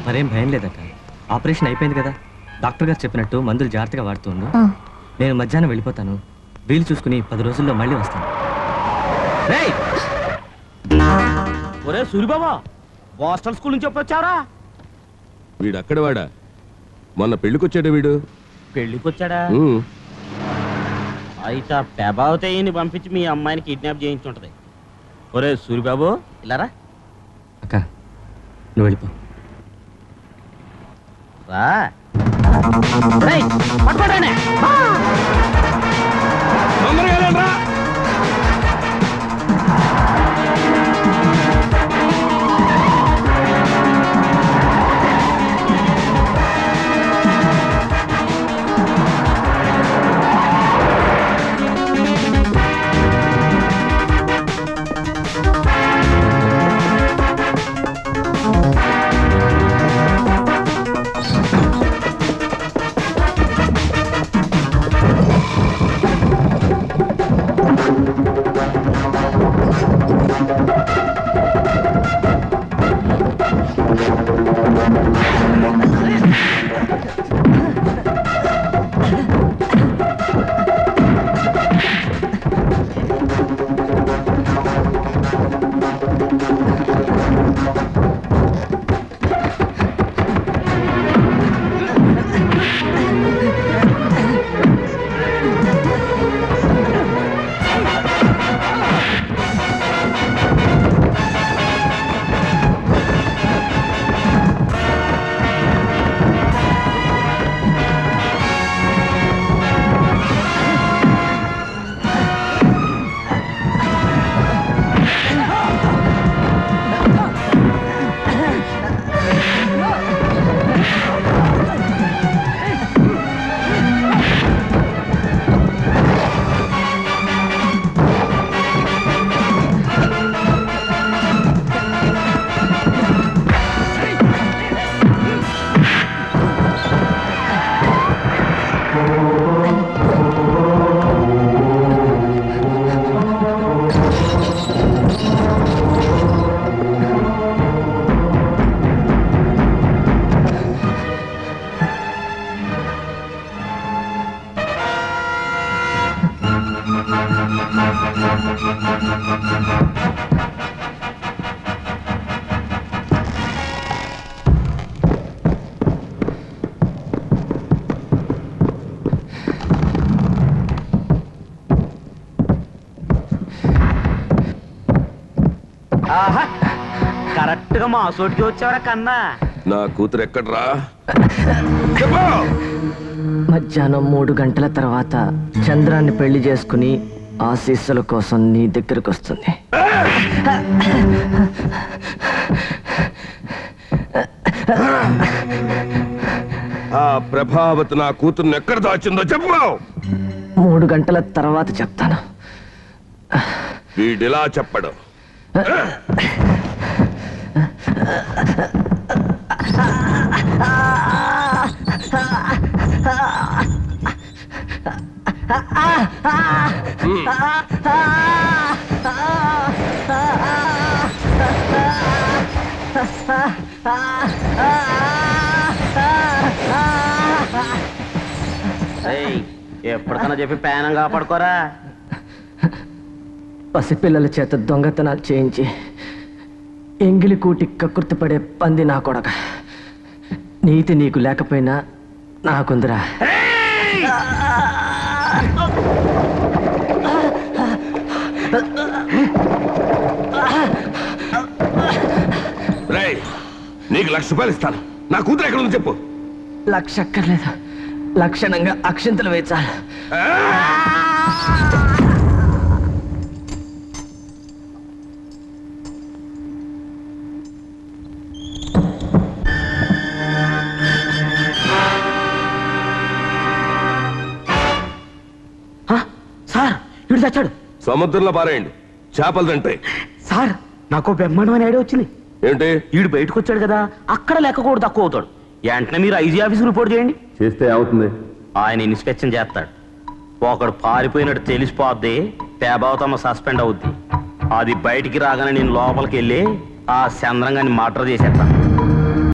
మరేం భయం లేదక్క. ఆపరేషన్ అయిపోయింది కదా. డాక్టర్ గారు చెప్పినట్టు మందులు జాగ్రత్తగా వాడుతుండు. నేను మధ్యాహ్నం వెళ్ళిపోతాను. వీలు చూసుకుని 10 రోజుల్లో మళ్ళీ వస్తాను. ఒరే సూరిబాబా, బోస్టన్ స్కూల్ నుంచి వచ్చారా? వీడు అక్కడ వాడా? మొన్న పెళ్లికొచ్చాడు వీడు. పెళ్లికొచ్చాడా? అయితే ఆ ప్రభావతయ్యని పంపించి మీ అమ్మాయిని కిడ్నాప్ చేయించుంటది. ఒరే సూరిబాబు, ఇలారా. అక్క నువ్వు వెళ్ళిపో. రా పట్టుకోండి. కరెక్ట్ గా మా సోటికి వచ్చావరా కన్నా. నా కూతురు ఎక్కడ్రా? మధ్యాహ్నం 3 గంటల తర్వాత చంద్రాన్ని పెళ్లి చేసుకుని ఆశీస్సుల కోసం నీ దగ్గరకు వస్తుంది. ఆ ప్రభావతి నా కూతుర్ని ఎక్కడ దాచిందో చెప్పు. 3 గంటల తర్వాత చెప్తాను. వీడిలా చెప్పడు. ఎప్పటికన్నా చెప్పి పేనం కాపాడుకోరా. పసిపిల్లల చేత దొంగతనాలు చేయించి ఎంగిలి కూటి కక్కుర్తిపడే పంది నా కొడక. నీతి నీకు లేకపోయినా నాకుందిరా. నీకు 1,00,000 రూపాయలు ఇస్తాను. నా కూతురు ఎక్కడ ఉంది చెప్పు. 1,00,000 అక్కర్లేదు. లక్షణంగా అక్షింతలు వేచాలి. సార్ వీడు చచ్చాడు. సముద్రంలో పారేయండి, చేపలు తింటాయి. సార్ నాకు బ్రహ్మాండమైన ఐడియా వచ్చింది. ఏంటి? వీడు బయటకు వచ్చాడు కదా, అక్కడ లెక్క కూడా తక్కువ అవుతాడు. వెంటనే మీరు ఐజీ ఆఫీస్ రిపోర్ట్ చేయండి. చేస్తే అవుతుంది. ఆయన ఇన్స్పెక్షన్ చేస్తాడు. ఒకడు పారిపోయినట్టు తెలిసిపోద్ది, పేబావతమ్మ సస్పెండ్ అవుద్ది. అది బయటికి రాగానే నేను లోపలికి వెళ్ళి ఆ చంద్రంగాన్ని మర్డర్ చేసేస్తాను.